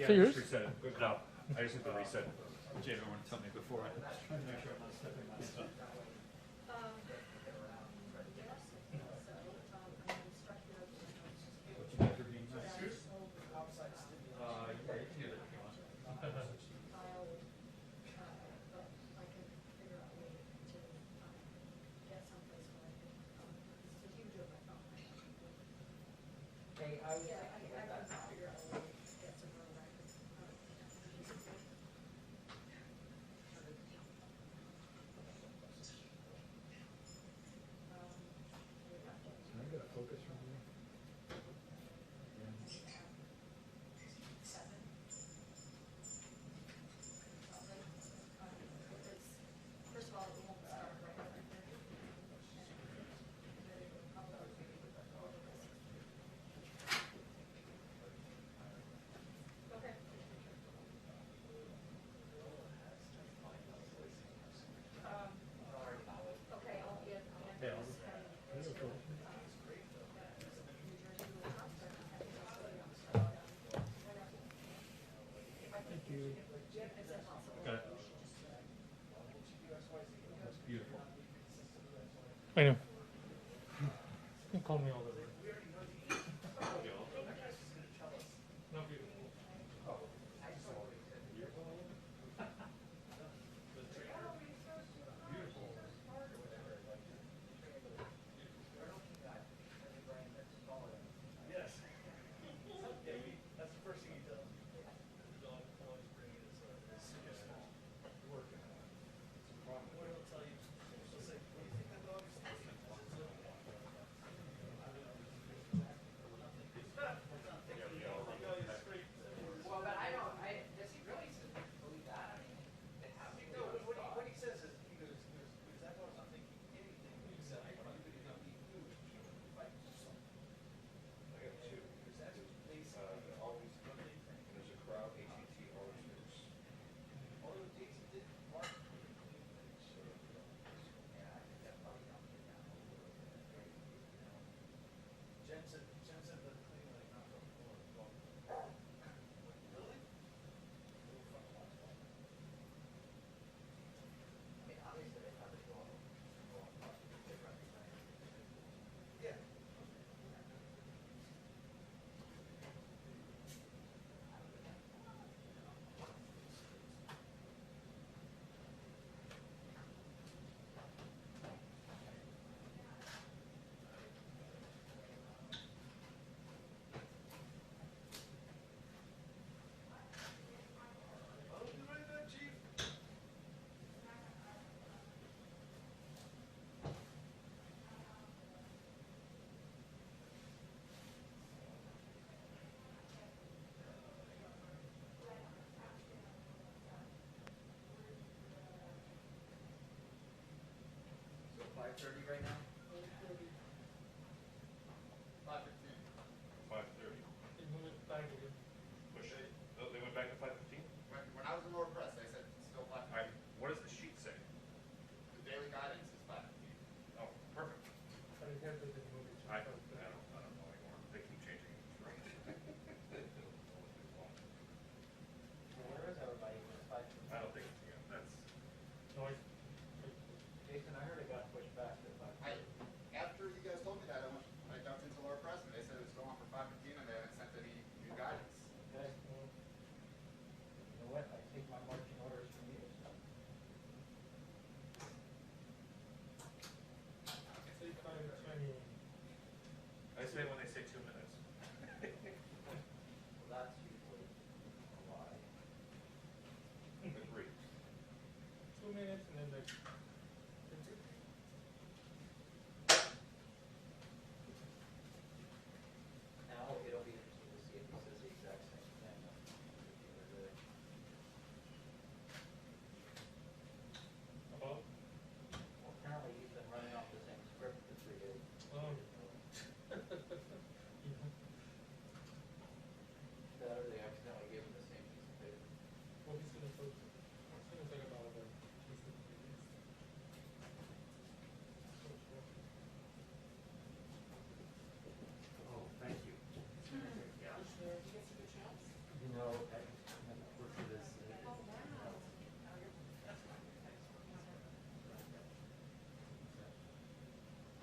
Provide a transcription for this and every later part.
Yeah, So I yours? just reset it. Good job. I just hit the reset. Which everyone told me before. I'm just trying to make sure I'm not stepping on stuff. What you got for being nice? Yeah, you can do that if you want. Hey, I was thinking about that. Can I get a focus from you? First of all, it won't start right away. Okay. Okay, I'll be at Yeah, this heading. Thank you. Got it. That's beautiful. I know. You can call me all the way. No, beautiful. Yes. Yeah, that's the first thing he does. The dog will always bring it as small. Working on it. What he'll tell you, he'll say, what do you think that dog is thinking? Well, but I don't, does he really believe that? I mean, it has to be. No, what he says is, he goes, because that dog's not thinking anything except I probably could not eat food. Like, I got two. Because that's what they say. Always, What they think. there's a crowd, ATT always thinks. All the dates he did, Mark. Yeah, I think that probably don't get down. Jen said the cleaning like knocked off the floor. Really? I mean, obviously they probably go on different. Yeah. Oh, you ready there, Chief? So 5:30 right now? 5:15. 5:30. They move it back again. Push it. Oh, they went back to 5:15? When I was in lower press, they said it's still 5:15. What does the sheet say? The daily guidance is 5:15. Oh, perfect. But I guess they didn't move it to I 5:30. don't know anymore. They keep changing it. Well, where is everybody? It's 5:15. I don't think, yeah, that's. No, Jason, I heard it got pushed back to 5:30.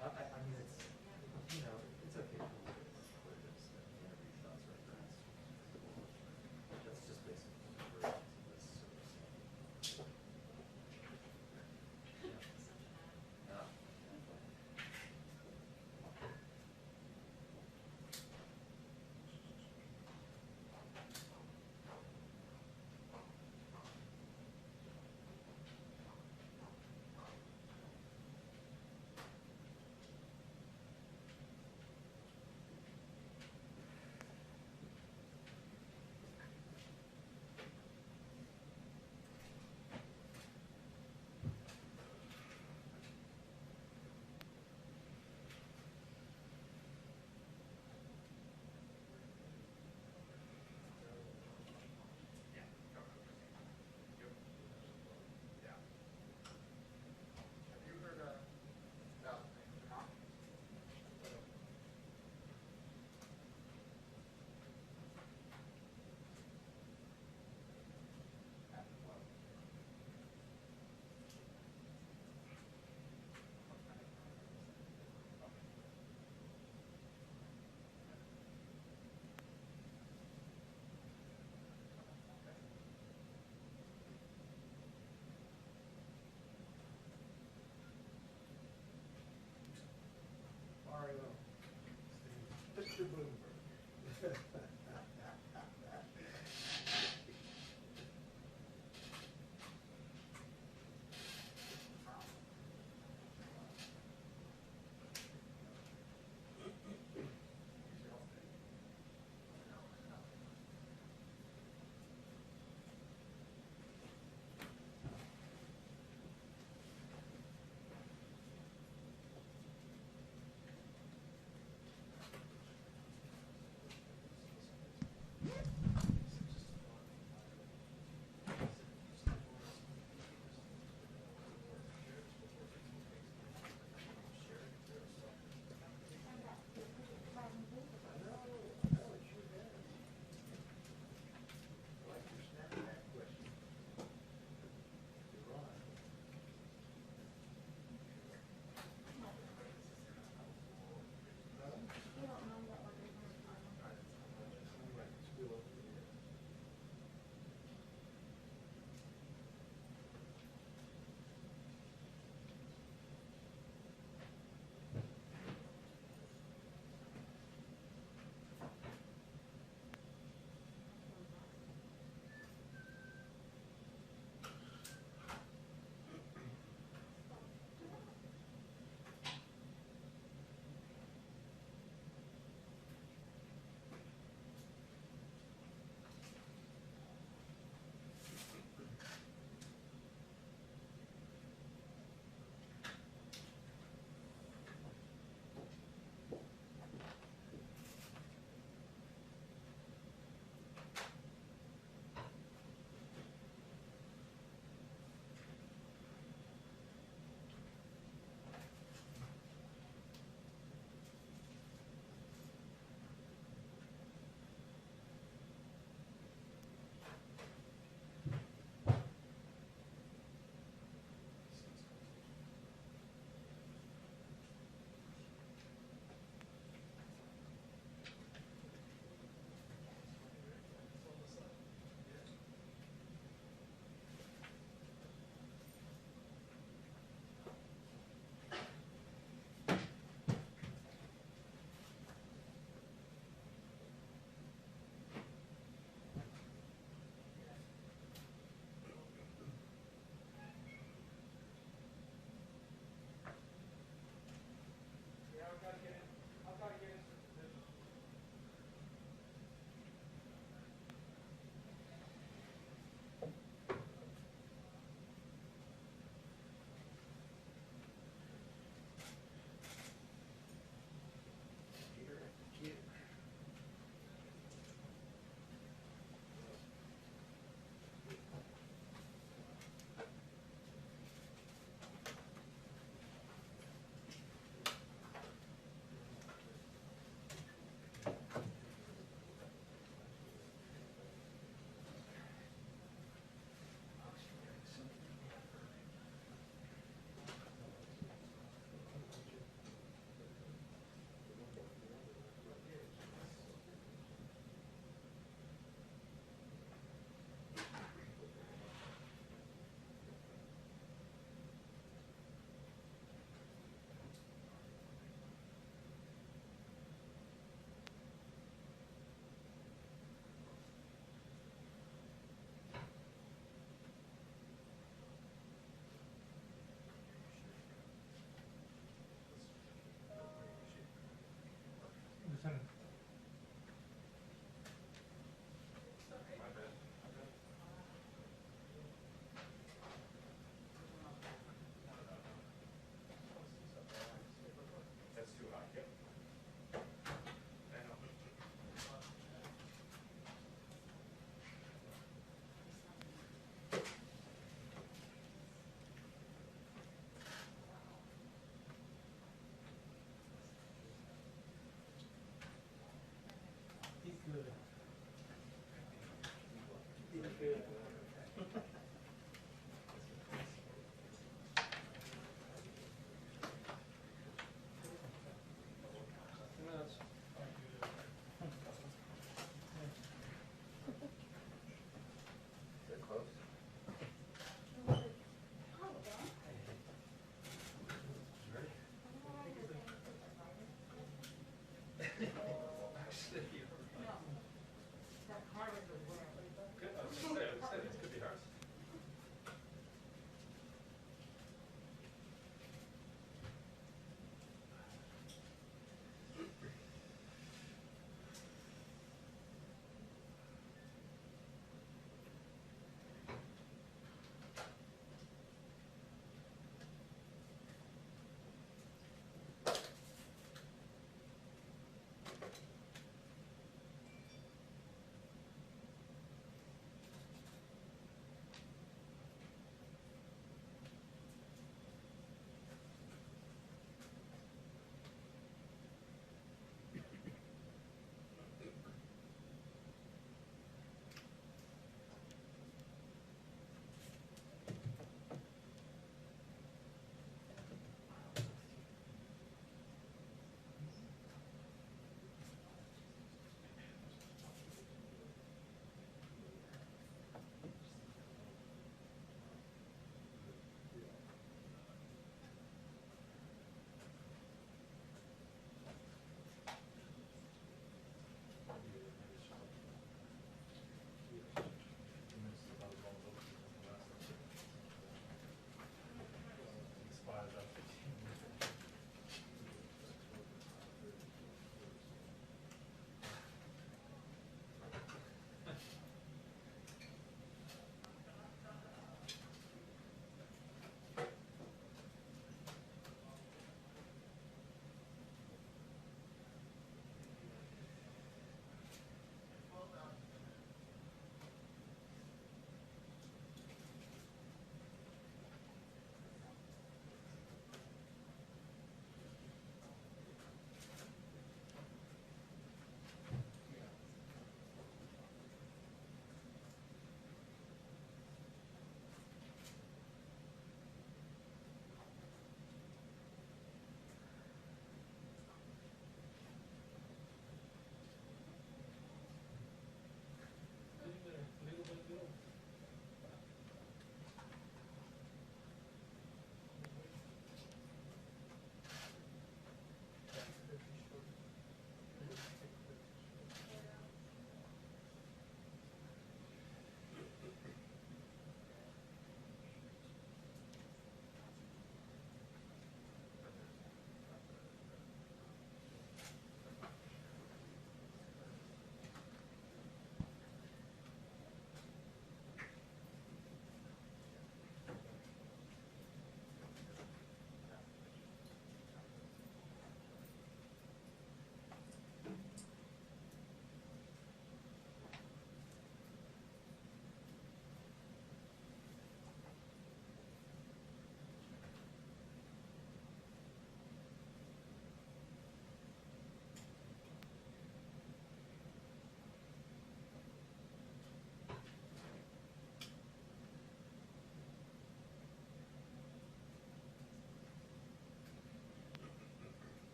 I mean, it's, you know, it's okay to look at what it is, and whenever you thoughts are friends. That's just basic versions of this service. Yeah.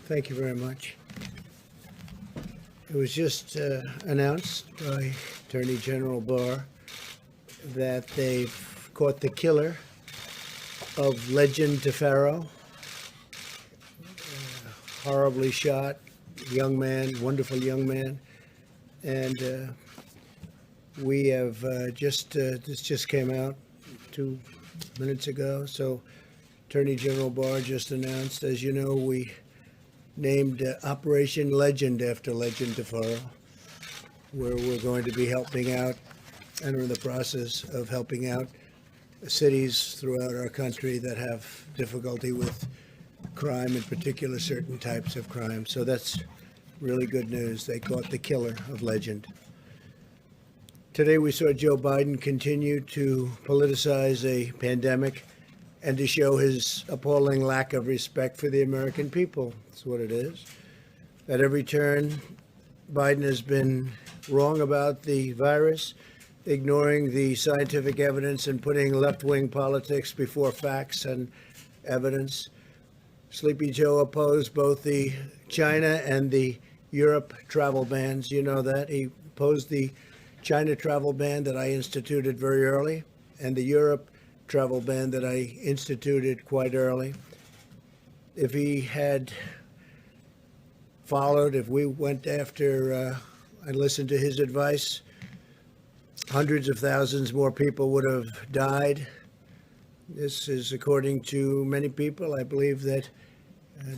Thank you very much. It was just announced by Attorney General Barr that they've caught the killer of Legend DeFaro, horribly shot, young man, wonderful young man. And we have this just came out 2 minutes ago. So Attorney General Barr just announced, as you know, we named Operation Legend after Legend DeFaro, where we're going to be helping out and are in the process of helping out cities throughout our country that have difficulty with crime, in particular certain types of crime. So that's really good news. They caught the killer of Legend. Today we saw Joe Biden continue to politicize a pandemic and to show his appalling lack of respect for the American people. That's what it is. At every turn, Biden has been wrong about the virus, ignoring the scientific evidence and putting left-wing politics before facts and evidence. Sleepy Joe opposed both the China and the Europe travel bans. You know that. He opposed the China travel ban that I instituted very early, and the Europe travel ban that I instituted quite early. If he had followed, if we went after and listened to his advice, hundreds of thousands more people would have died. This is according to many people. I believe that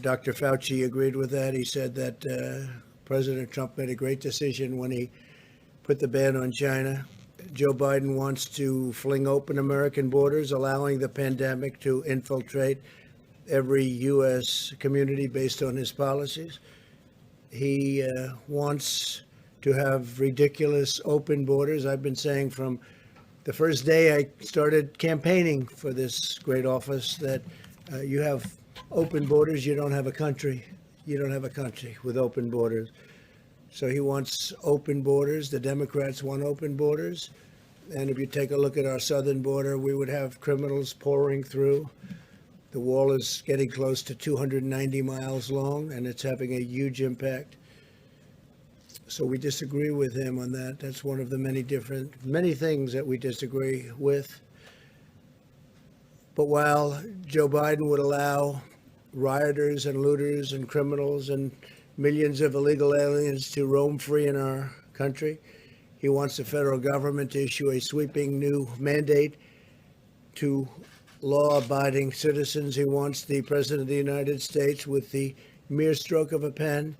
Dr. Fauci agreed with that. He said that President Trump made a great decision when he put the ban on China. Joe Biden wants to fling open American borders, allowing the pandemic to infiltrate every U.S. community based on his policies. He wants to have ridiculous open borders. I've been saying from the first day I started campaigning for this great office that you have open borders, you don't have a country. You don't have a country with open borders. So he wants open borders. The Democrats want open borders. And if you take a look at our southern border, we would have criminals pouring through. The wall is getting close to 290 miles long, and it's having a huge impact. So we disagree with him on that. That's one of the many things that we disagree with. But while Joe Biden would allow rioters and looters and criminals and millions of illegal aliens to roam free in our country, he wants the federal government to issue a sweeping new mandate to law-abiding citizens. He wants the President of the United States, with the mere stroke of a pen,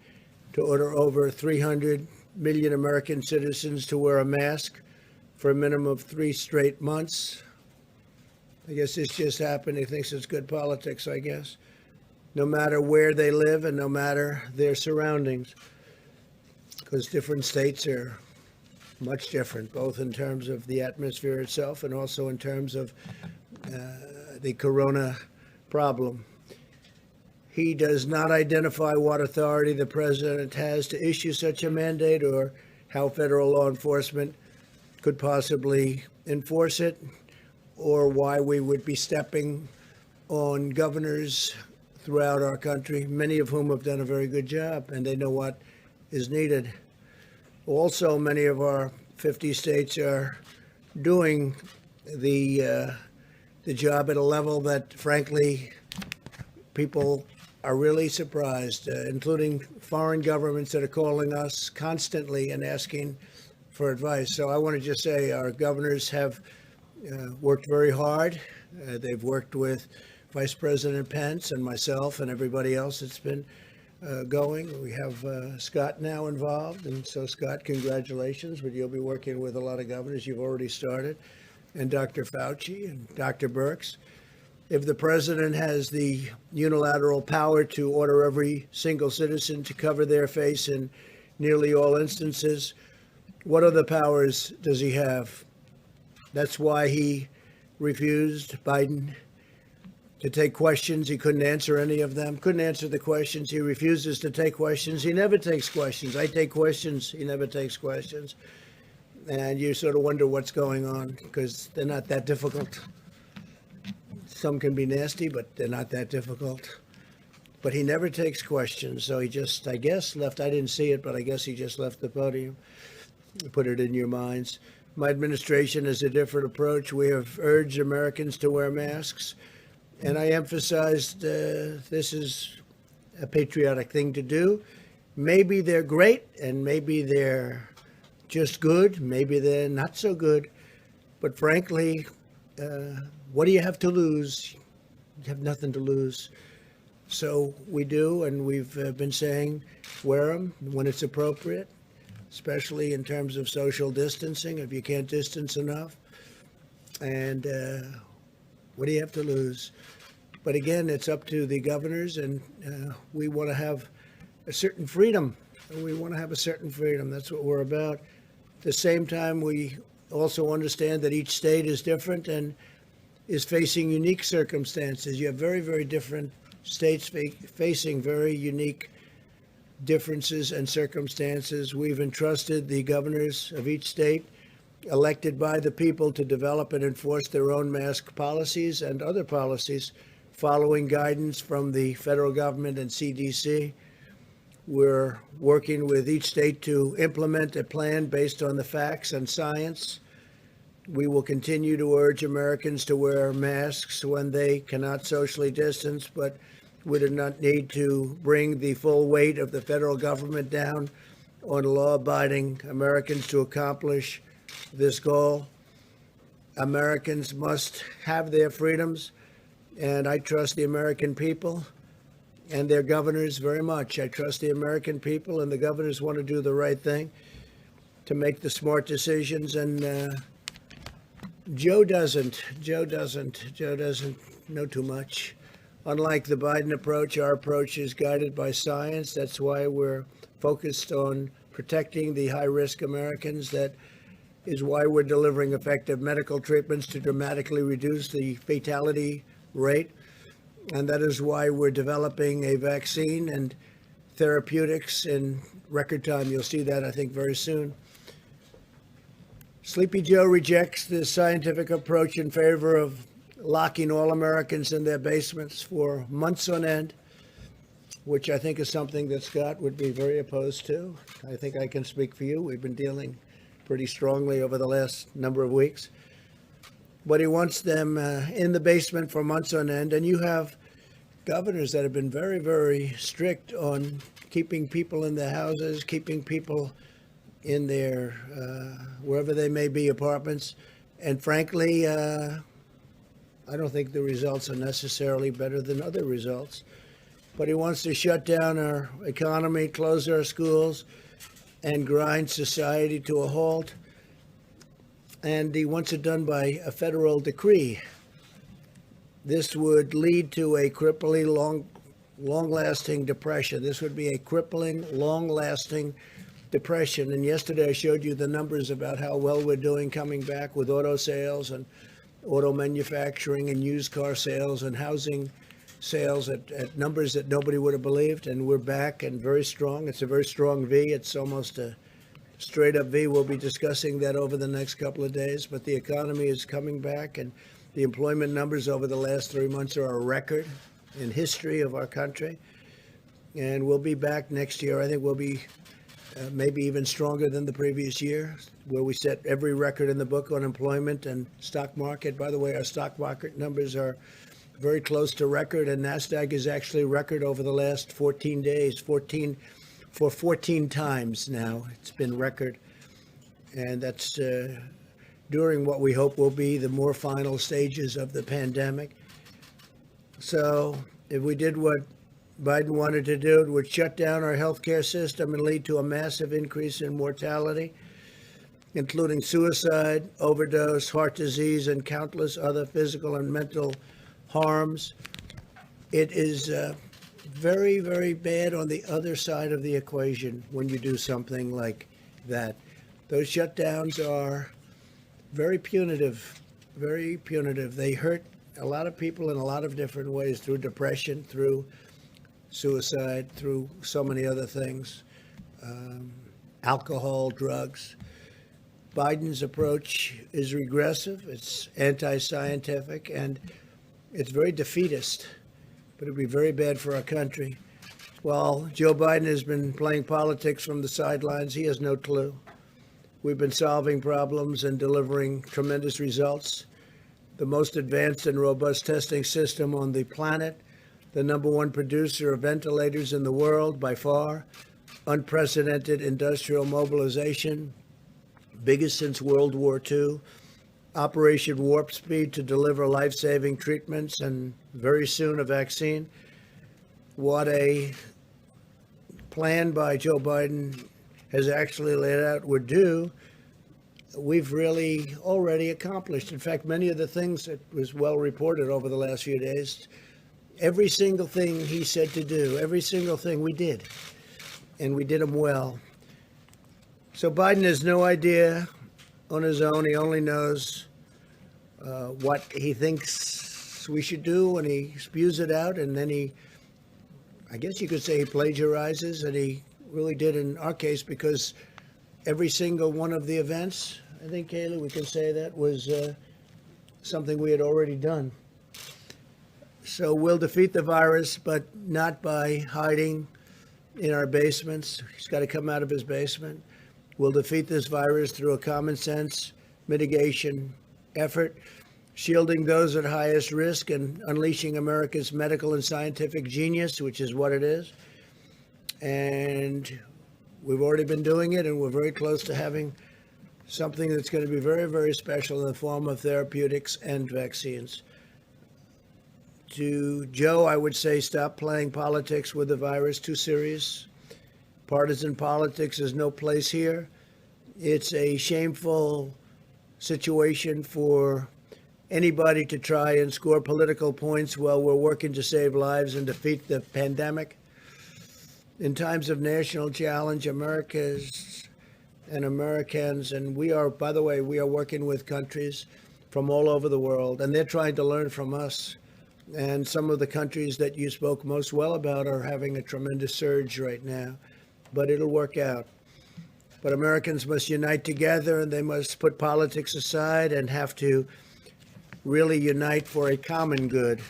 to order over 300 million American citizens to wear a mask for a minimum of 3 straight months. I guess this just happened. He thinks it's good politics, I guess. No matter where they live and no matter their surroundings, because different states are much different, both in terms of the atmosphere itself and also in terms of the corona problem. He does not identify what authority the president has to issue such a mandate or how federal law enforcement could possibly enforce it, or why we would be stepping on governors throughout our country, many of whom have done a very good job, and they know what is needed. Also, many of our 50 states are doing the job at a level that, frankly, people are really surprised, including foreign governments that are calling us constantly and asking for advice. So I want to just say our governors have worked very hard. They've worked with Vice President Pence and myself and everybody else that's been going. We have Scott now involved. And so, Scott, congratulations. But you'll be working with a lot of governors. You've already started. And Dr. Fauci and Dr. Birx. If the president has the unilateral power to order every single citizen to cover their face in nearly all instances, what other powers does he have? That's why he refused, Biden, to take questions. He couldn't answer any of them, couldn't answer the questions. He refuses to take questions. He never takes questions. I take questions. He never takes questions. And you sort of wonder what's going on, because they're not that difficult. Some can be nasty, but they're not that difficult. but he never takes questions. So he just, I guess, left. I didn't see it, but I guess he just left the podium. Put it in your minds. My administration has a different approach. We have urged Americans to wear masks, and I emphasized this is a patriotic thing to do. Maybe they're great, and maybe they're just good. Maybe they're not so good. But frankly, what do you have to lose? You have nothing to lose. So we do, and we've been saying wear them when it's appropriate, especially in terms of social distancing, if you can't distance enough. And what do you have to lose? But again, it's up to the governors, and we want to have a certain freedom. We want to have a certain freedom. That's what we're about. At the same time, we also understand that each state is different and is facing unique circumstances. You have very, very different states facing very unique differences and circumstances. We've entrusted the governors of each state, elected by the people, to develop and enforce their own mask policies and other policies, following guidance from the federal government and CDC. We're working with each state to implement a plan based on the facts and science. We will continue to urge Americans to wear masks when they cannot socially distance, but we do not need to bring the full weight of the federal government down on law-abiding Americans to accomplish this goal. Americans must have their freedoms, and I trust the American people and their governors very much. I trust the American people, and the governors want to do the right thing to make the smart decisions. And Joe doesn't know too much. Unlike the Biden approach, our approach is guided by science. That's why we're focused on protecting the high-risk Americans. That is why we're delivering effective medical treatments to dramatically reduce the fatality rate. And that is why we're developing a vaccine and therapeutics in record time. You'll see that, I think, very soon. Sleepy Joe rejects the scientific approach in favor of locking all Americans in their basements for months on end, which I think is something that Scott would be very opposed to. I think I can speak for you. We've been dealing pretty strongly over the last number of weeks. But he wants them in the basement for months on end. And you have governors that have been very, very strict on keeping people in their houses, keeping people in their, wherever they may be, apartments. And frankly, I don't think the results are necessarily better than other results. But he wants to shut down our economy, close our schools, and grind society to a halt. And he wants it done by a federal decree. This would lead to a crippling, long-lasting depression. This would be a crippling, long-lasting depression. And yesterday I showed you the numbers about how well we're doing coming back with auto sales and auto manufacturing and used car sales and housing sales at numbers that nobody would have believed. And we're back and very strong. It's a very strong V. It's almost a straight up V. We'll be discussing that over the next couple of days. But the economy is coming back, and the employment numbers over the last 3 months are a record in history of our country. And we'll be back next year. I think we'll be maybe even stronger than the previous year, where we set every record in the book on employment and stock market. By the way, our stock market numbers are very close to record, and NASDAQ is actually record over the last 14 days, 14 times now. It's been record. And that's during what we hope will be the more final stages of the pandemic. So if we did what Biden wanted to do, it would shut down our healthcare system and lead to a massive increase in mortality, including suicide, overdose, heart disease, and countless other physical and mental harms. It is very, very bad on the other side of the equation when you do something like that. Those shutdowns are very punitive, very punitive. They hurt a lot of people in a lot of different ways, through depression, through suicide, through so many other things, alcohol, drugs. Biden's approach is regressive, it's anti-scientific, and it's very defeatist. but it'd be very bad for our country. While Joe Biden has been playing politics from the sidelines, he has no clue. We've been solving problems and delivering tremendous results. The most advanced and robust testing system on the planet, the number one producer of ventilators in the world by far, unprecedented industrial mobilization, biggest since World War II, Operation Warp Speed to deliver life-saving treatments and very soon a vaccine. What a plan by Joe Biden has actually laid out would do, we've really already accomplished. In fact, many of the things that was well reported over the last few days, every single thing he said to do, every single thing we did, and we did them well. So Biden has no idea on his own. He only knows what he thinks we should do, and he spews it out, and then I guess you could say he plagiarizes, and he really did in our case, because every single one of the events, I think, Kaylee, we can say that was something we had already done. So we'll defeat the virus, but not by hiding in our basements. He's got to come out of his basement. We'll defeat this virus through a common sense mitigation effort, shielding those at highest risk and unleashing America's medical and scientific genius, which is what it is. And we've already been doing it, and we're very close to having something that's going to be very, very special in the form of therapeutics and vaccines. To Joe, I would say stop playing politics with the virus, too serious. Partisan politics is no place here. It's a shameful situation for anybody to try and score political points while we're working to save lives and defeat the pandemic. In times of national challenge, Americans, and we are, by the way, we are working with countries from all over the world, and they're trying to learn from us. And some of the countries that you spoke most well about are having a tremendous surge right now, but it'll work out. But Americans must unite together, and they must put politics aside and have to really unite for a common good.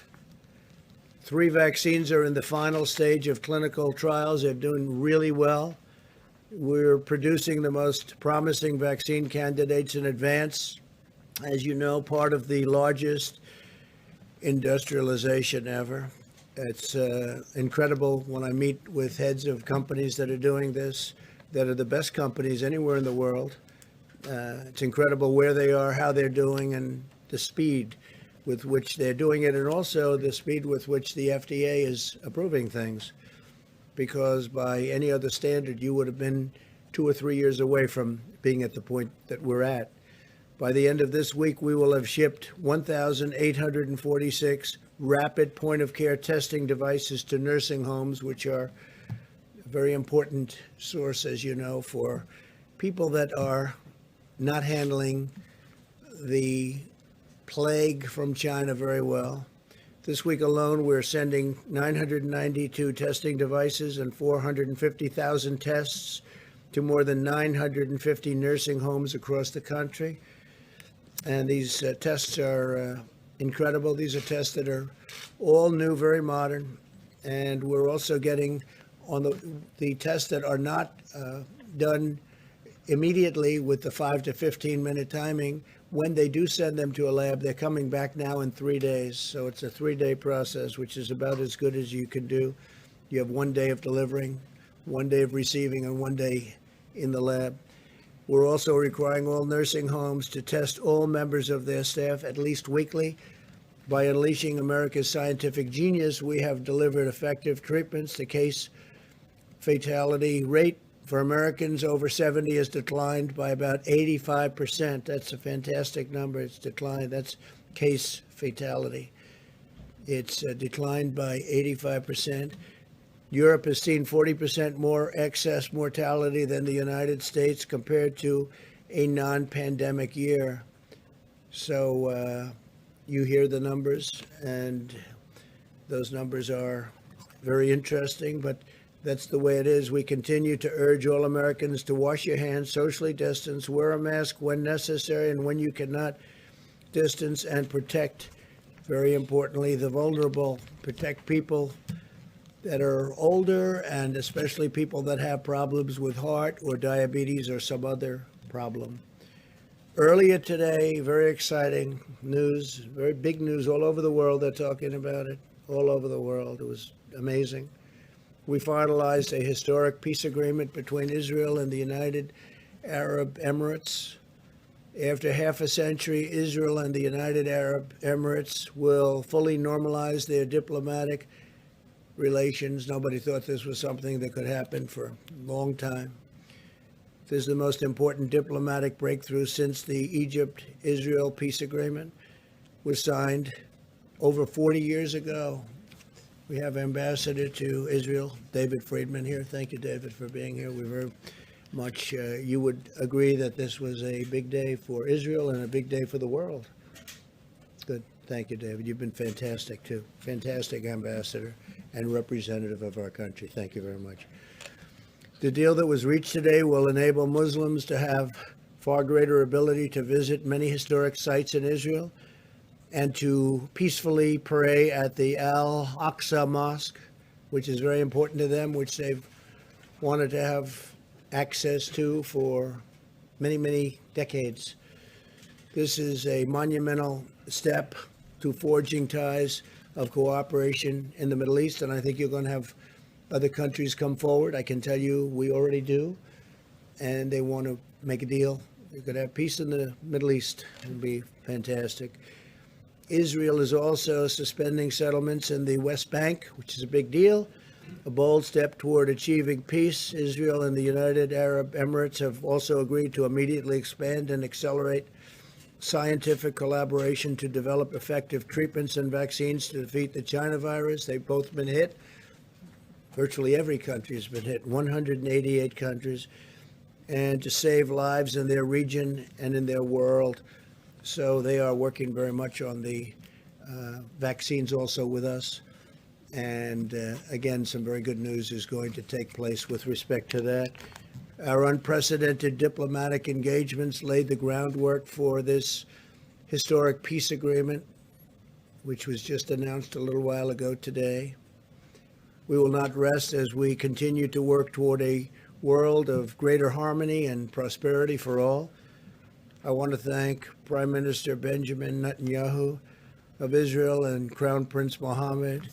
3 vaccines are in the final stage of clinical trials. They're doing really well. We're producing the most promising vaccine candidates in advance. As you know, part of the largest industrialization ever. It's incredible when I meet with heads of companies that are doing this, that are the best companies anywhere in the world. It's incredible where they are, how they're doing, and the speed with which they're doing it, and also the speed with which the FDA is approving things. Because by any other standard, you would have been 2 or 3 years away from being at the point that we're at. By the end of this week, we will have shipped 1,846 rapid point-of-care testing devices to nursing homes, which are a very important source, as you know, for people that are not handling the plague from China very well. This week alone, we're sending 992 testing devices and 450,000 tests to more than 950 nursing homes across the country. And these tests are incredible. These are tests that are all new, very modern. And we're also getting on the tests that are not done immediately with the 5 to 15 minute timing. When they do send them to a lab, they're coming back now in 3 days. So it's a 3-day process, which is about as good as you can do. You have 1 day of delivering, 1 day of receiving, and 1 day in the lab. We're also requiring all nursing homes to test all members of their staff at least weekly. By unleashing America's scientific genius, we have delivered effective treatments. The case fatality rate for Americans over 70 has declined by about 85%. That's a fantastic number. It's declined. That's case fatality. It's declined by 85%. Europe has seen 40% more excess mortality than the United States compared to a non-pandemic year. So you hear the numbers, and those numbers are very interesting, but that's the way it is. We continue to urge all Americans to wash your hands, socially distance, wear a mask when necessary, and when you cannot, distance and protect very importantly, the vulnerable, protect people that are older and especially people that have problems with heart or diabetes or some other problem. Earlier today, very exciting news, very big news all over the world. They're talking about it all over the world. It was amazing. We finalized a historic peace agreement between Israel and the United Arab Emirates. After half a century, Israel and the United Arab Emirates will fully normalize their diplomatic relations. Nobody thought this was something that could happen for a long time. This is the most important diplomatic breakthrough since the Egypt-Israel peace agreement was signed over 40 years ago. We have Ambassador to Israel, David Friedman, here. Thank you, David, for being here. We very much, you would agree that this was a big day for Israel and a big day for the world. Good. Thank you, David. You've been fantastic, too. Fantastic ambassador and representative of our country. Thank you very much. The deal that was reached today will enable Muslims to have far greater ability to visit many historic sites in Israel and to peacefully pray at the Al-Aqsa Mosque, which is very important to them, which they've wanted to have access to for many, many decades. This is a monumental step to forging ties of cooperation in the Middle East, and I think you're going to have other countries come forward. I can tell you we already do, and they want to make a deal. You could have peace in the Middle East. It would be fantastic. Israel is also suspending settlements in the West Bank, which is a big deal, a bold step toward achieving peace. Israel and the United Arab Emirates have also agreed to immediately expand and accelerate scientific collaboration to develop effective treatments and vaccines to defeat the China virus. They've both been hit. Virtually every country has been hit, 188 countries, and to save lives in their region and in their world. So they are working very much on the vaccines also with us. And again, some very good news is going to take place with respect to that. Our unprecedented diplomatic engagements laid the groundwork for this historic peace agreement, which was just announced a little while ago today. We will not rest as we continue to work toward a world of greater harmony and prosperity for all. I want to thank Prime Minister Benjamin Netanyahu of Israel and Crown Prince Mohammed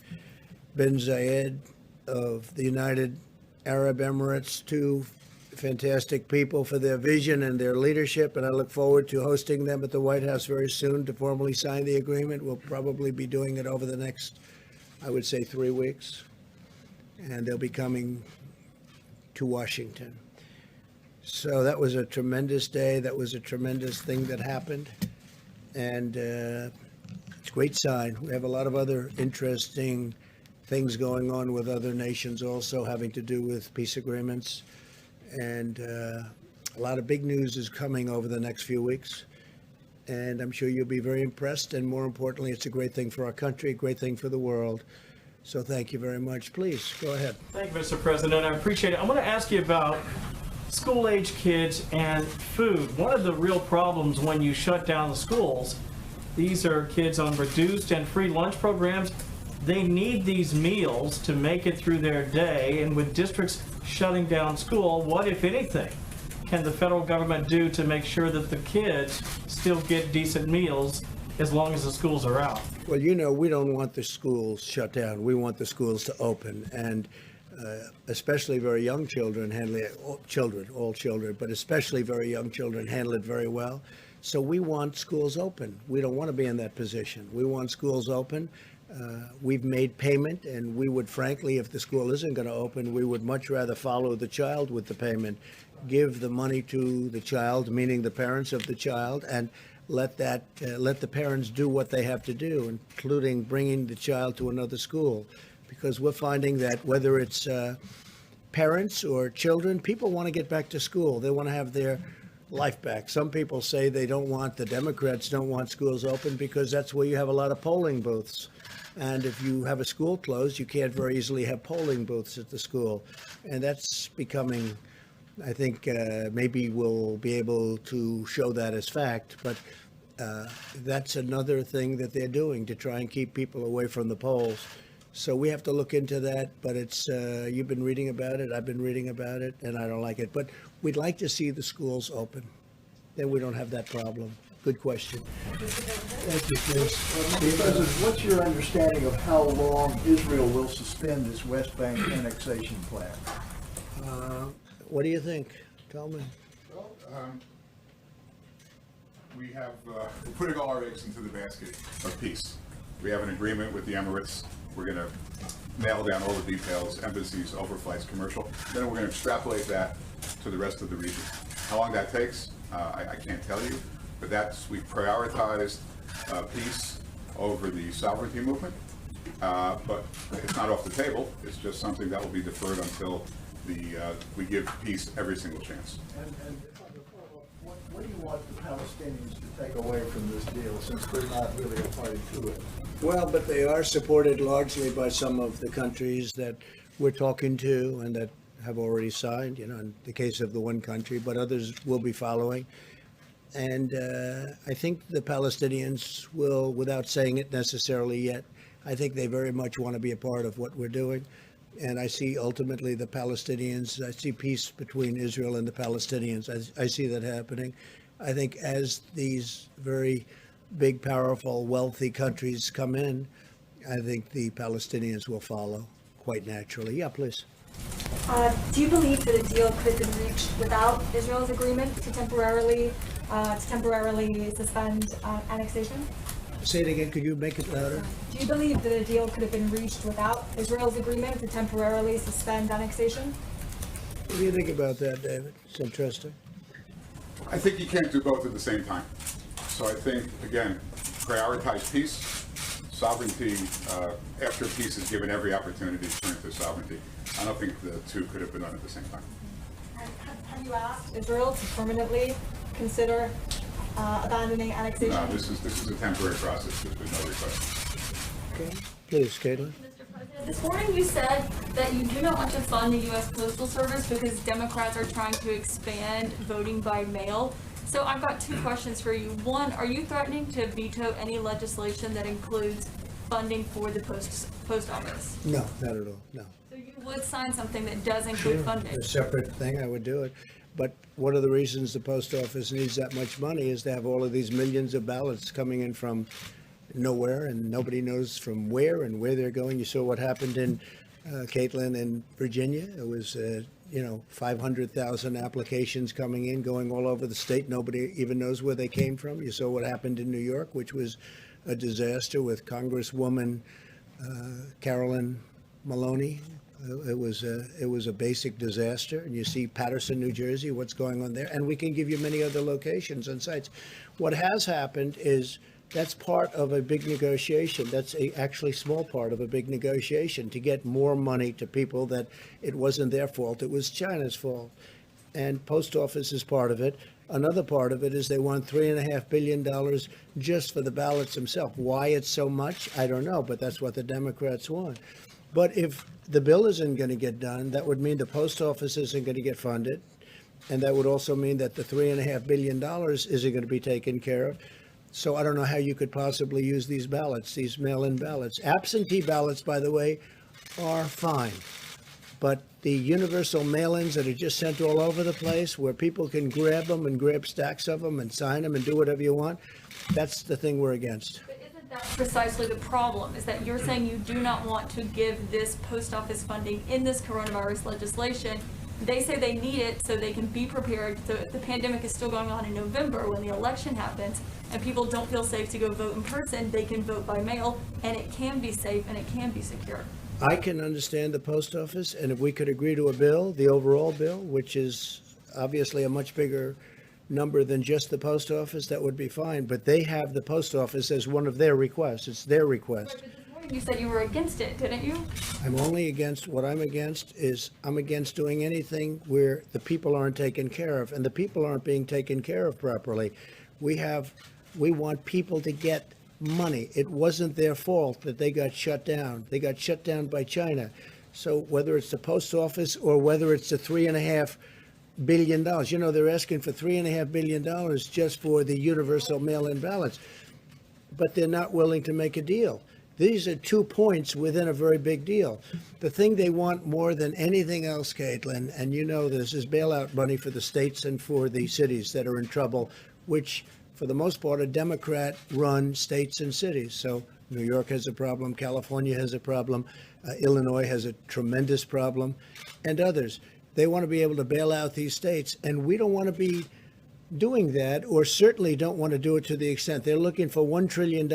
bin Zayed of the United Arab Emirates, two fantastic people, for their vision and their leadership, and I look forward to hosting them at the White House very soon to formally sign the agreement. We'll probably be doing it over the next, I would say, 3 weeks. And they'll be coming to Washington. So that was a tremendous day. That was a tremendous thing that happened. And it's a great sign. We have a lot of other interesting things going on with other nations also having to do with peace agreements. And a lot of big news is coming over the next few weeks. And I'm sure you'll be very impressed. And more importantly, it's a great thing for our country, a great thing for the world. So thank you very much. Please, go ahead. Thank you, Mr. President. I appreciate it. I want to ask you about school-age kids and food. One of the real problems when you shut down the schools, these are kids on reduced and free lunch programs. They need these meals to make it through their day, and with districts shutting down school, what, if anything, can the federal government do to make sure that the kids still get decent meals as long as the schools are out? Well, you know, we don't want the schools shut down. We want the schools to open, and especially very young children handle it, all children, but especially very young children handle it very well. So we want schools open. We don't want to be in that position. We want schools open. We've made payment, and we would, frankly, if the school isn't going to open, we would much rather follow the child with the payment, give the money to the child, meaning the parents of the child, and let the parents do what they have to do, including bringing the child to another school, because we're finding that whether it's parents or children, people want to get back to school. They want to have their life back. Some people say the Democrats don't want schools open because that's where you have a lot of polling booths. And if you have a school closed, you can't very easily have polling booths at the school. And that's becoming, I think maybe we'll be able to show that as fact. But That's another thing that they're doing to try and keep people away from the polls. So we have to look into that, but it's, you've been reading about it, I've been reading about it, and I don't like it. But we'd like to see the schools open. Then we don't have that problem. Good question. Thank you, Chris. Mr. President, what's your understanding of how long Israel will suspend this West Bank annexation plan? What do you think? Tell me. Well, we have, we're putting all our eggs into the basket of peace. We have an agreement with the Emirates. We're going to nail down all the details, embassies, overflights, commercial. Then we're going to extrapolate that to the rest of the region. How long that takes, I can't tell you, but we've prioritized peace over the sovereignty movement. But it's not off the table. It's just something that will be deferred until we give peace every single chance. And what do you want the Palestinians to take away from this deal, since they're not really a party to it? Well, but they are supported largely by some of the countries that we're talking to and that have already signed, in the case of the one country, but others will be following. And I think the Palestinians will, without saying it necessarily yet, I think they very much want to be a part of what we're doing. And I see ultimately the Palestinians, I see peace between Israel and the Palestinians. I see that happening. I think as these very big, powerful, wealthy countries come in, I think the Palestinians will follow quite naturally. Yeah, please. Do you believe that a deal could have been reached without Israel's agreement to temporarily suspend annexation? Say it again. Could you make it louder? Do you believe that a deal could have been reached without Israel's agreement to temporarily suspend annexation? What do you think about that, David? It's interesting. I think you can't do both at the same time. So I think, again, prioritize peace, sovereignty, after peace is given every opportunity to turn to sovereignty. I don't think the two could have been done at the same time. Have you asked Israel to permanently consider abandoning annexation? No, this is a temporary process. There's been no request. Okay. Please, Caitlin. Mr. President, this morning you said that you do not want to fund the U.S. Postal Service because Democrats are trying to expand voting by mail. So I've got two questions for you. One, are you threatening to veto any legislation that includes funding for the post office? No, not at all. No. So you would sign something that does include funding? A separate thing, I would do it. But one of the reasons the post office needs that much money is to have all of these millions of ballots coming in from nowhere, and nobody knows from where and where they're going. You saw what happened in Caitlin in Virginia. It was 500,000 applications coming in, going all over the state. Nobody even knows where they came from. You saw what happened in New York, which was a disaster with Congresswoman Carolyn Maloney. It was a basic disaster. And you see Paterson, New Jersey, what's going on there. And we can give you many other locations and sites. What has happened is that's part of a big negotiation. That's actually small part of a big negotiation to get more money to people that it wasn't their fault. It was China's fault. And post office is part of it. Another part of it is they want $3.5 billion just for the ballots themselves. Why it's so much, I don't know, but that's what the Democrats want. But if the bill isn't going to get done, that would mean the post office isn't going to get funded. And that would also mean that the $3.5 billion isn't going to be taken care of. So I don't know how you could possibly use these ballots, these mail-in ballots. Absentee ballots, by the way, are fine. But the universal mail-ins that are just sent all over the place, where people can grab them and grab stacks of them and sign them and do whatever you want, that's the thing we're against. But isn't that precisely the problem, is that you're saying you do not want to give this post office funding in this coronavirus legislation? They say they need it so they can be prepared. So if the pandemic is still going on in November when the election happens and people don't feel safe to go vote in person, they can vote by mail, and it can be safe and it can be secure. I can understand the post office, and if we could agree to a bill, the overall bill, which is obviously a much bigger number than just the post office, that would be fine. But they have the post office as one of their requests. It's their request. Right, but this morning you said you were against it, didn't you? I'm only against, what I'm against is I'm against doing anything where the people aren't taken care of, and the people aren't being taken care of properly. We want people to get money. It wasn't their fault that they got shut down. They got shut down by China. So whether it's the post office or whether it's the $3.5 billion. You know, they're asking for $3.5 billion just for the universal mail-in ballots, but they're not willing to make a deal. These are 2 points within a very big deal. The thing they want more than anything else, Caitlin, and you know this, is bailout money for the states and for the cities that are in trouble, which for the most part are Democrat-run states and cities. So New York has a problem, California has a problem, Illinois has a tremendous problem, and others. They want to be able to bail out these states, and we don't want to be doing that, or certainly don't want to do it to the extent they're looking for $1 trillion.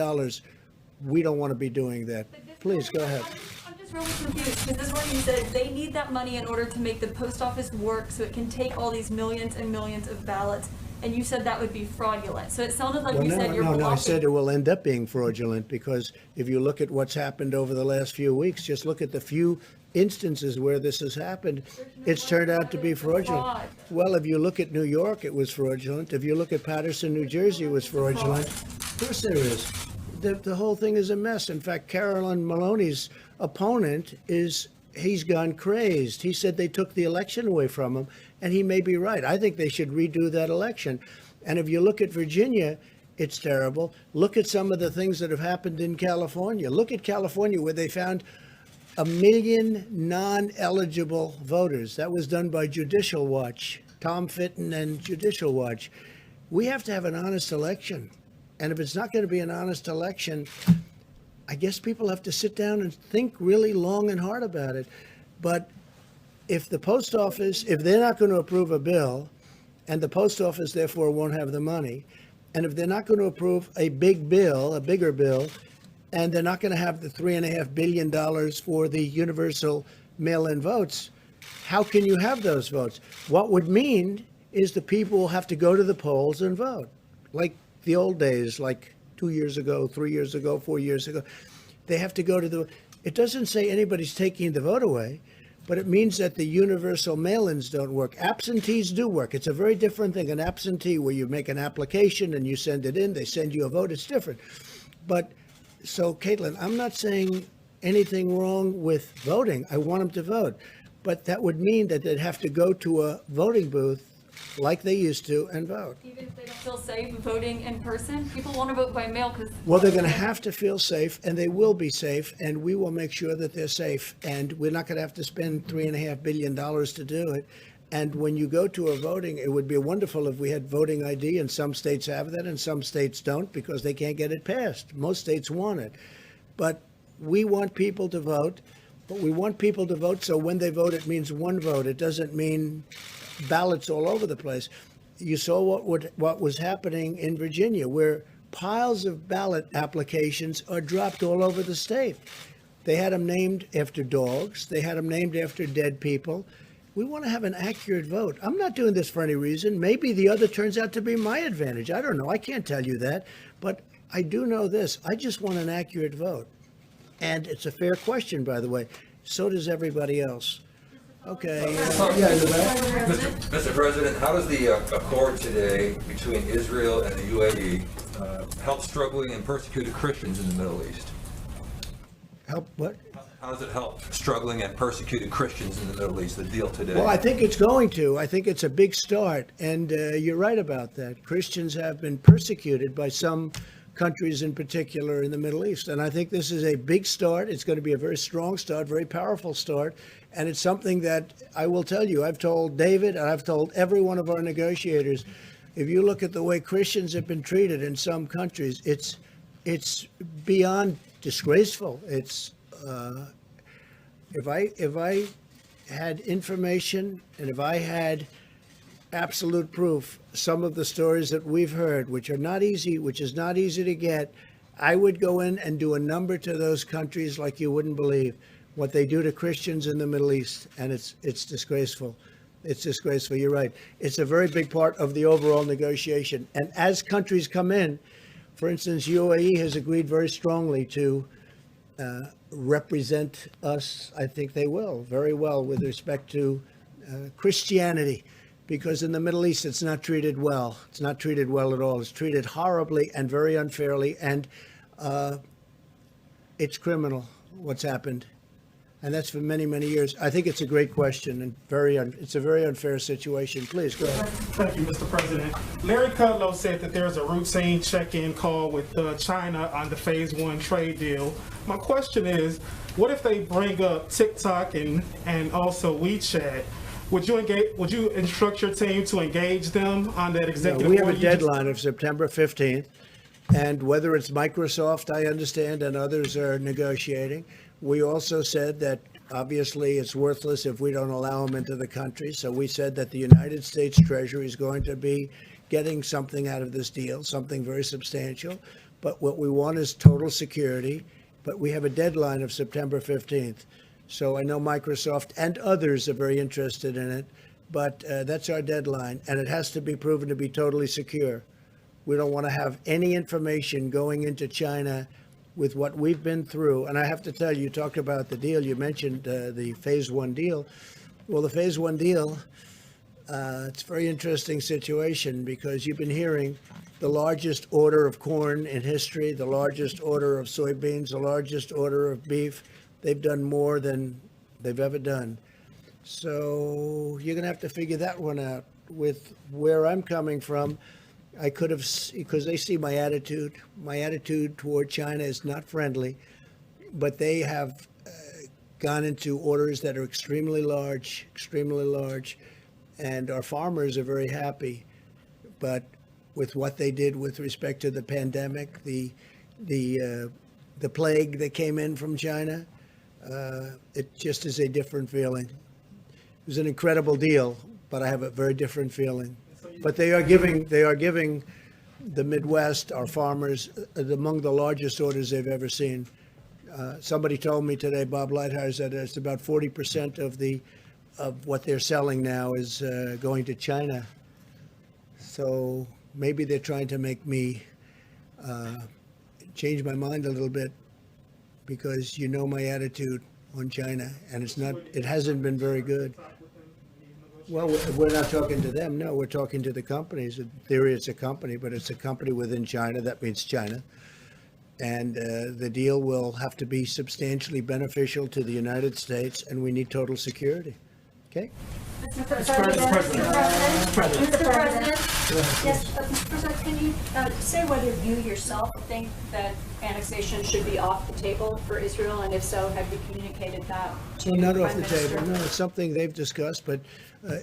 We don't want to be doing that. Please, go ahead. I'm just really confused, because this morning you said they need that money in order to make the post office work so it can take all these millions and millions of ballots, and you said that would be fraudulent. So it sounded like Well, you said you're blocking. No, I said it will end up being fraudulent, because if you look at what's happened over the last few weeks, just look at the few instances where this has happened, it's turned out to be fraudulent. Fraud. Well, if you look at New York, it was fraudulent. If you look at Paterson, New Jersey, it was fraudulent. Of course there is. The whole thing is a mess. In fact, Carolyn Maloney's opponent he's gone crazed. He said they took the election away from him, and he may be right. I think they should redo that election. And if you look at Virginia, it's terrible. Look at some of the things that have happened in California. Look at California, where they found 1 million non-eligible voters. That was done by Judicial Watch, Tom Fitton and Judicial Watch. We have to have an honest election. And if it's not going to be an honest election, I guess people have to sit down and think really long and hard about it. But if the post office, if they're not going to approve a bill, and the post office therefore won't have the money, and if they're not going to approve a big bill, a bigger bill, and they're not going to have the $3.5 billion for the universal mail-in votes, how can you have those votes? What would mean is the people will have to go to the polls and vote, like the old days, like 2 years ago, 3 years ago, 4 years ago. They have to go to the, it doesn't say anybody's taking the vote away, but it means that the universal mail-ins don't work. Absentees do work. It's a very different thing. An absentee, where you make an application and you send it in, they send you a vote, it's different. But, so Caitlin, I'm not saying anything wrong with voting. I want them to vote. But that would mean that they'd have to go to a voting booth like they used to and vote. Even if they don't feel safe voting in person, people want to vote by mail because. Well, they're going to have to feel safe, and they will be safe, and we will make sure that they're safe. And we're not going to have to spend $3.5 billion to do it. And when you go to a voting, it would be wonderful if we had voting ID, and some states have that and some states don't because they can't get it passed. Most states want it. But we want people to vote, but we want people to vote so when they vote, it means one vote. It doesn't mean ballots all over the place. You saw what was happening in Virginia, where piles of ballot applications are dropped all over the state. They had them named after dogs. They had them named after dead people. We want to have an accurate vote. I'm not doing this for any reason. Maybe the other turns out to be my advantage. I don't know. I can't tell you that. But I do know this. I just want an accurate vote. And it's a fair question, by the way. So does everybody else. Okay. Mr. President, how does the accord today between Israel and the UAE help struggling and persecuted Christians in the Middle East? Help what? How does it help struggling and persecuted Christians in the Middle East, the deal today? Well, I think it's going to. I think it's a big start. And you're right about that. Christians have been persecuted by some countries in particular in the Middle East. And I think this is a big start. It's going to be a very strong start, very powerful start. And it's something that I will tell you, I've told David and I've told every one of our negotiators, if you look at the way Christians have been treated in some countries, it's beyond disgraceful. It's if I had information and if I had absolute proof, some of the stories that we've heard, which is not easy to get, I would go in and do a number to those countries like you wouldn't believe what they do to Christians in the Middle East, and it's disgraceful. It's disgraceful. You're right. It's a very big part of the overall negotiation. And as countries come in, for instance, UAE has agreed very strongly to represent us. I think they will very well with respect to Christianity, because in the Middle East it's not treated well. It's not treated well at all. It's treated horribly and very unfairly, and it's criminal what's happened. And that's for many, many years. I think it's a great question and it's a very unfair situation. Please, go ahead. Thank you, Mr. President. Larry Kudlow said that there's a routine check-in call with China on the Phase 1 trade deal. My question is, what if they bring up TikTok and also WeChat? Would you instruct your team to engage them on that executive We have order? a deadline of September 15th, and whether it's Microsoft, I understand, and others are negotiating. We also said that obviously it's worthless if we don't allow them into the country. So we said that the United States Treasury is going to be getting something out of this deal, something very substantial. But what we want is total security. But we have a deadline of September 15th. So I know Microsoft and others are very interested in it, but that's our deadline. And it has to be proven to be totally secure. We don't want to have any information going into China with what we've been through. And I have to tell you, you talked about the deal, you mentioned the Phase 1 deal. Well, the Phase 1 deal, it's a very interesting situation because you've been hearing the largest order of corn in history, the largest order of soybeans, the largest order of beef. They've done more than they've ever done. So you're going to have to figure that one out. With where I'm coming from, I could have, because they see my attitude. My attitude toward China is not friendly, but they have gone into orders that are extremely large, and our farmers are very happy. But with what they did with respect to the pandemic, the plague that came in from China, it just is a different feeling. It was an incredible deal, but I have a very different feeling. But they are giving the Midwest, our farmers, among the largest orders they've ever seen. Somebody told me today, Bob Lighthart, that it's about 40% of what they're selling now is going to China. So maybe they're trying to make me change my mind a little bit, because you know my attitude on China, and it hasn't been very good. Well, we're not talking to them. No, we're talking to the companies. In theory, it's a company, but it's a company within China. That means China. And the deal will have to be substantially beneficial to the United States, and we need total security. Okay? Mr. President, Mr. President, yes, Mr. President, can you say whether you yourself think that annexation should be off the table for Israel, and if so, have you communicated that to Not Prime off the Minister? table. No, it's something they've discussed, but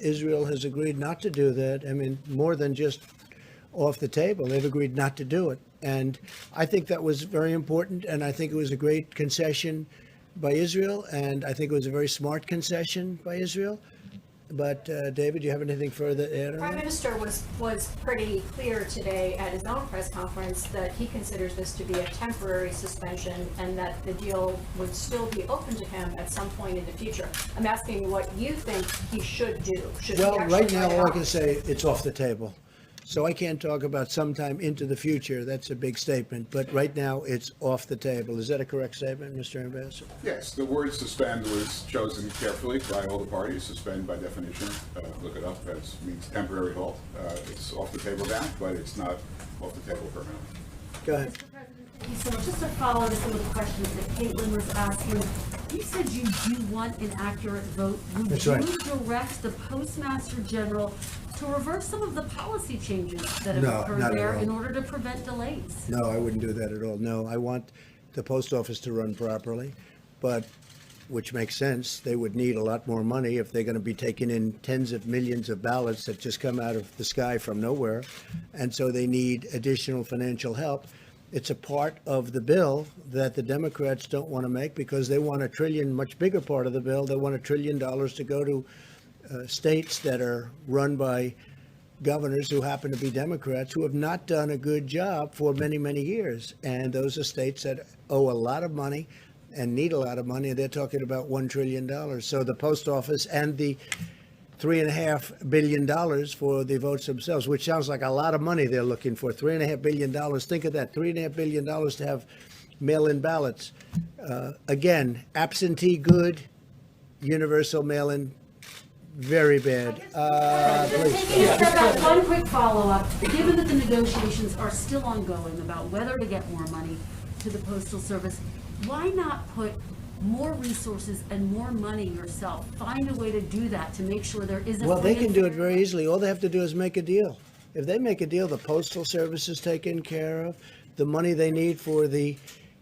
Israel has agreed not to do that. I mean, more than just off the table, they've agreed not to do it. And I think that was very important, and I think it was a great concession by Israel, and I think it was a very smart concession by Israel. But David, do you have anything further to add on Prime that? Minister was pretty clear today at his own press conference that he considers this to be a temporary suspension and that the deal would still be open to him at some point in the future. I'm asking what you think he should do. Should he Well, actually right now, write it all I off? can say, it's off the table. So I can't talk about sometime into the future. That's a big statement. But right now, it's off the table. Is that a correct statement, Mr. Ambassador? Yes, the word suspend was chosen carefully by all the parties. Suspend, by definition, look it up, that means temporary halt. It's off the table now, but it's not off the table permanently. Go ahead. Thank you so much. Just to follow to some of the questions that Caitlin was asking, you said you do want an accurate vote. Would That's you right. direct the Postmaster General to reverse some of the policy changes that have No, occurred not at there all. in order to prevent delays? No, I wouldn't do that at all. No, I want the post office to run properly, but, which makes sense, they would need a lot more money if they're going to be taking in tens of millions of ballots that just come out of the sky from nowhere. And so they need additional financial help. It's a part of the bill that the Democrats don't want to make because they want $1 trillion, much bigger part of the bill. They want $1 trillion to go to states that are run by governors who happen to be Democrats who have not done a good job for many, many years. And those are states that owe a lot of money and need a lot of money. And they're talking about $1 trillion. So the post office and the $3.5 billion for the votes themselves, which sounds like a lot of money they're looking for. $3.5 billion. Think of that, $3.5 billion to have mail-in ballots. Again, absentee good, universal mail-in very bad. Please. Taking a step back, one quick follow-up. Given that the negotiations are still ongoing about whether to get more money to the Postal Service, why not put more resources and more money yourself. Find a way to do that, to make sure there is a. Well, they free can and do it fair very easily. All they have to do is make a deal. If they make a deal, the Postal Service is taken care of. The money they need for the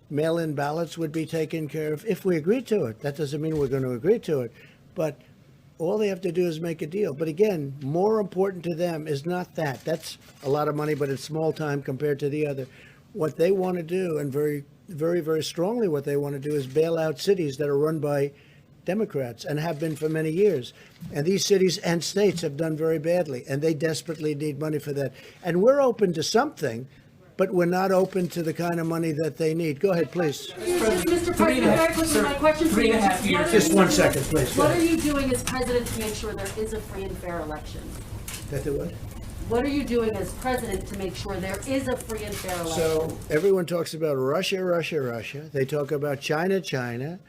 mail-in ballots would be taken care of if we agree to it. That doesn't mean we're going to agree to it. But all they have to do is make a deal. But again, more important to them is not that. That's a lot of money, but it's small time compared to the other. What they want to do, and very, very, very strongly what they want to do, is bail out cities that are run by Democrats and have been for many years. And these cities and states have done very badly, and they desperately need money for that. And we're open to something, but we're not open to the kind of money that they need. Go ahead, please. Mr. President, very quickly, my question to you is just what are Just you 1 doing- second, please. Go What are ahead. you doing as president to make sure there is a free and fair election? That the what? What are you doing as president to make sure there is a free and fair election? So everyone talks about Russia, Russia, Russia. They talk about China, China.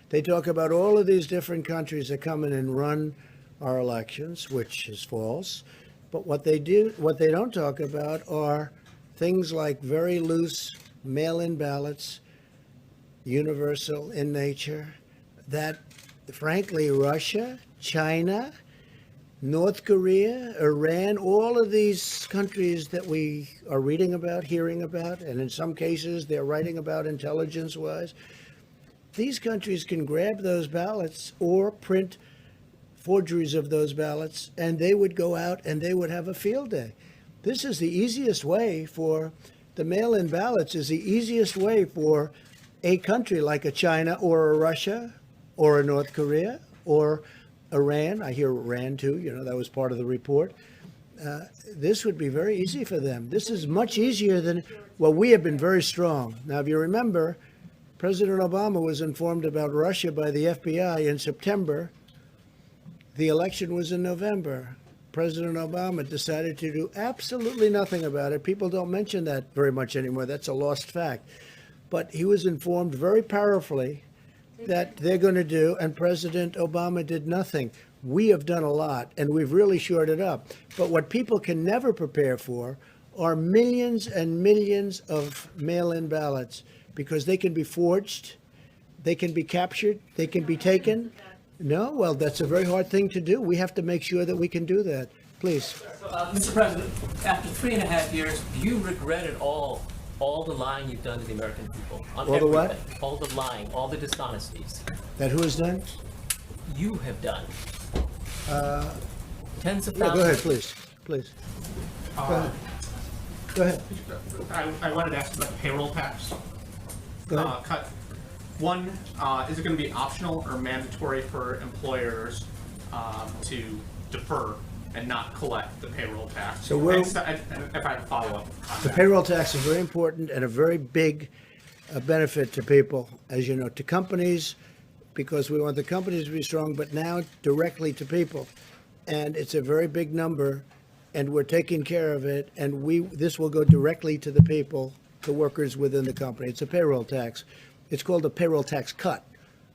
They talk about all of these different countries that come in and run our elections, which is false. But what they don't talk about are things like very loose mail-in ballots, universal in nature, that frankly, Russia, China, North Korea, Iran, all of these countries that we are reading about, hearing about, and in some cases they're writing about intelligence-wise, these countries can grab those ballots or print forgeries of those ballots, and they would go out and they would have a field day. This is the easiest way for the mail-in ballots, is the easiest way for a country like a China or a Russia or a North Korea or Iran. I hear Iran too, that was part of the report. This would be very easy for them. This is much easier than, well, we have been very strong. Now, if you remember, President Obama was informed about Russia by the FBI in September. The election was in November. President Obama decided to do absolutely nothing about it. People don't mention that very much anymore. That's a lost fact. But he was informed very powerfully that they're going to do, and President Obama did nothing. We have done a lot, and we've really shored it up. But what people can never prepare for are millions and millions of mail-in ballots, because they can be forged, they can be captured, they can be taken. No, well, that's a very hard thing to do. We have to make sure that we can do that. Please. Mr. President, after 3.5 years, do you regret at all the lying you've done to the American people? On All the what? everything. All the lying, all the dishonesties. That who has done? You have done. Tens of thousands. Yeah, go ahead, please. Please. Go ahead. Go ahead. I wanted to ask about the payroll tax. Go ahead. Cut. One, is it going to be optional or mandatory for employers to defer and not collect the payroll tax? So we're- if I have a follow-up on The that. payroll tax is very important and a very big benefit to people, as you know, to companies, because we want the companies to be strong, but now directly to people. And it's a very big number, and we're taking care of it, and this will go directly to the people, the workers within the company. It's a payroll tax. It's called a payroll tax cut.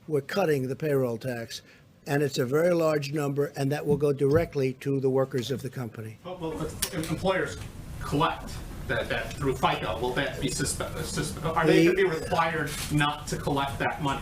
We're cutting the payroll tax, and it's a very large number, and that will go directly to the workers of the company. Well, if employers collect that through FICA, will that be are they going to be required not to collect that money?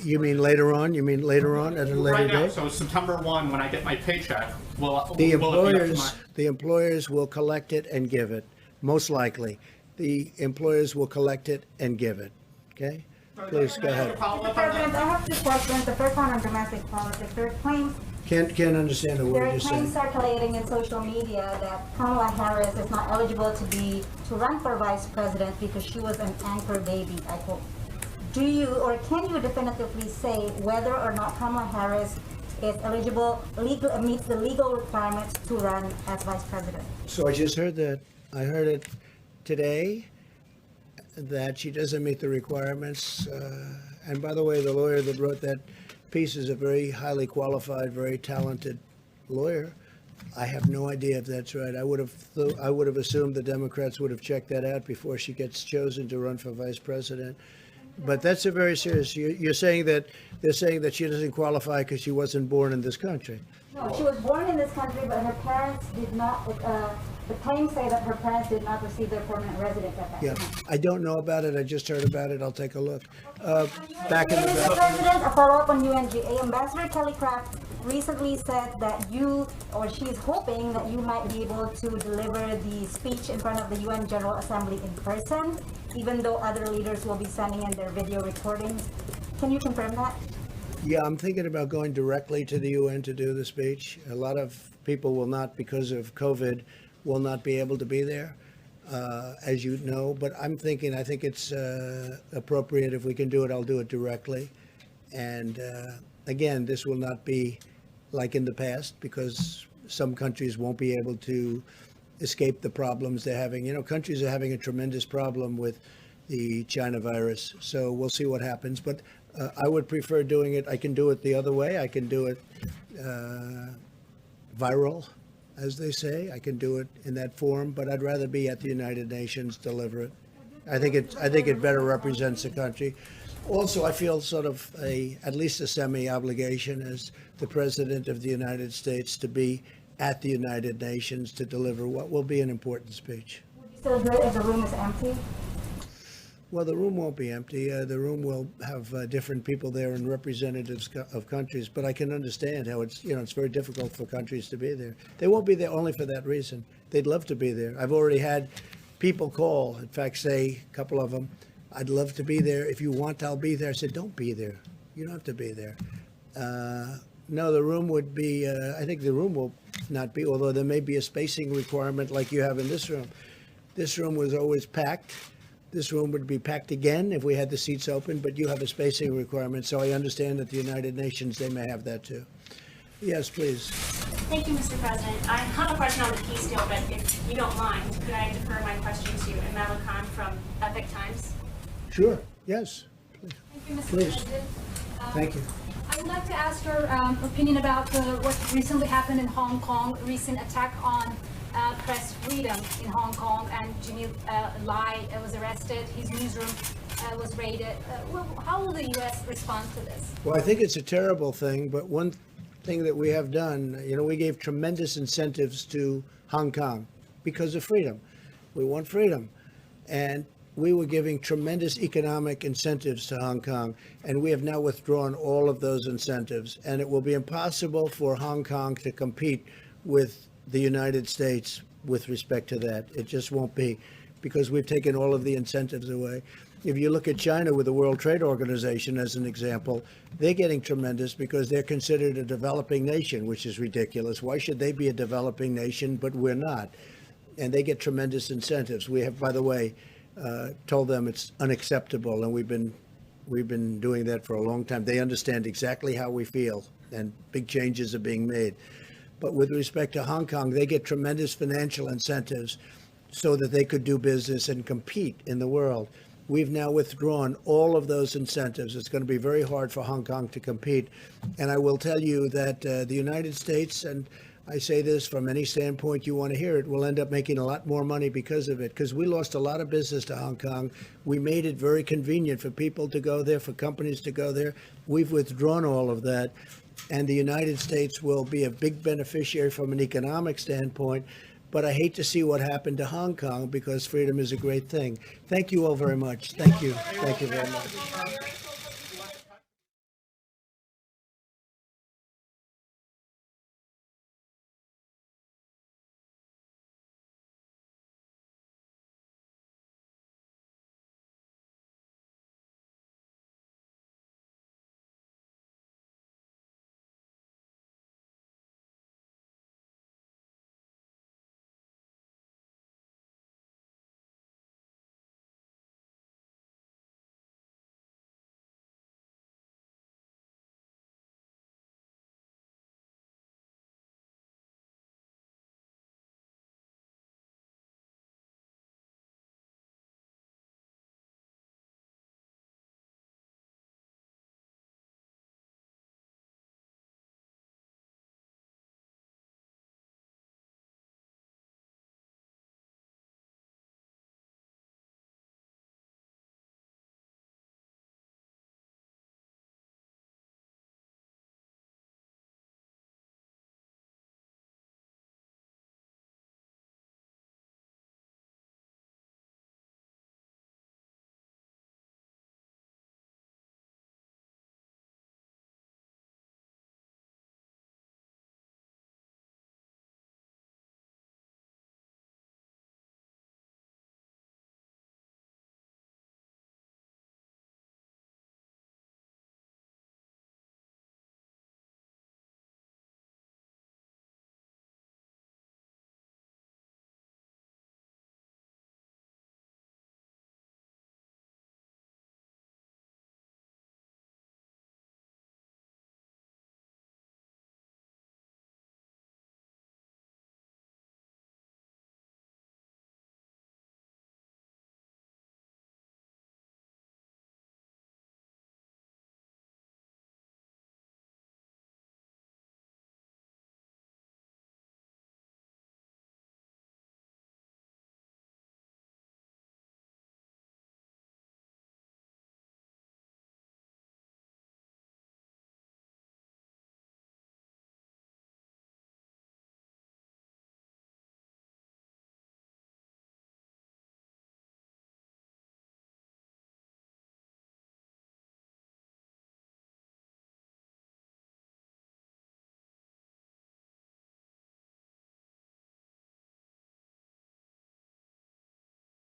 You mean later on? You mean later on at a later Right now, date? so September 1, when I get my paycheck, will it The be up to the employers will collect it and give it, most likely. The employers will collect it and give it, okay? Please, go ahead. Mr. President, I have 2 questions. The first one on domestic politics. There are claims Can't understand a There word are you're claims saying. circulating in social media that Kamala Harris is not eligible to run for vice president because she was an anchor baby, I quote. Do you or can you definitively say whether or not Kamala Harris is eligible, meets the legal requirements to run as vice president? So I just heard that. I heard it today, that she doesn't meet the requirements. And by the way, the lawyer that wrote that piece is a very highly qualified, very talented lawyer. I have no idea if that's right. I would have assumed the Democrats would have checked that out before she gets chosen to run for vice president. But that's a very serious. You're saying that they're saying that she doesn't qualify because she wasn't born in this country. No, she was born in this country, but her parents did not the claims say that her parents did not receive their permanent residence at that Yeah, time. I don't know about it, I just heard about it, I'll take a look. Back in Mr. the, President, a follow-up on UNGA. Ambassador Kelly Craft recently said that you, or she's hoping that you might be able to deliver the speech in front of the UN General Assembly in person, even though other leaders will be sending in their video recordings. Can you confirm that? yeah, I'm thinking about going directly to the UN to do the speech. A lot of people will not, because of COVID, will not be able to be there, as you know, but I think it's appropriate if we can do it, I'll do it directly. And again, this will not be like in the past, because some countries won't be able to escape the problems they're having. You know, countries are having a tremendous problem with the China virus, so we'll see what happens. But I would prefer doing it, I can do it the other way, I can do it viral, as they say, I can do it in that form, but I'd rather be at the United Nations, deliver it. I think it better represents the country. Also, I feel sort of at least a semi-obligation as the President of the United States to be at the United Nations to deliver what will be an important speech. Would you still do it if the room is empty? Well, the room won't be empty. The room will have different people there and representatives of countries, but I can understand how it's very difficult for countries to be there. They won't be there only for that reason. They'd love to be there. I've already had people call, in fact, say, a couple of them, I'd love to be there. If you want, I'll be there. I said, don't be there. You don't have to be there. No, the room would be, I think the room will not be, although there may be a spacing requirement like you have in this room. This room was always packed. This room would be packed again if we had the seats open, but you have a spacing requirement, so I understand that the United Nations, they may have that too. Yes, please. Thank you, Mr. President. I have a question on the peace deal, but if you don't mind, could I defer my question to Emel Khan from Epic Times? Sure, yes. Thank you, Mr. Please. President. Thank you. I would like to ask your opinion about what recently happened in Hong Kong, recent attack on press freedom in Hong Kong, and Jimmy Lai was arrested, his newsroom was raided. How will the U.S. respond to this? Well, I think it's a terrible thing, but one thing that we have done, we gave tremendous incentives to Hong Kong because of freedom. We want freedom. And we were giving tremendous economic incentives to Hong Kong, and we have now withdrawn all of those incentives. And it will be impossible for Hong Kong to compete with the United States with respect to that. It just won't be, because we've taken all of the incentives away. If you look at China with the World Trade Organization as an example, they're getting tremendous because they're considered a developing nation, which is ridiculous. Why should they be a developing nation, but we're not? And they get tremendous incentives. We have, by the way, told them it's unacceptable, and we've been doing that for a long time. They understand exactly how we feel, and big changes are being made. But with respect to Hong Kong, they get tremendous financial incentives so that they could do business and compete in the world. We've now withdrawn all of those incentives. It's going to be very hard for Hong Kong to compete. And I will tell you that the United States, and I say this from any standpoint you want to hear it, will end up making a lot more money because of it, because we lost a lot of business to Hong Kong. We made it very convenient for people to go there, for companies to go there. We've withdrawn all of that, and the United States will be a big beneficiary from an economic standpoint. But I hate to see what happened to Hong Kong, because freedom is a great thing. Thank you all very much. Thank you. Thank you very much.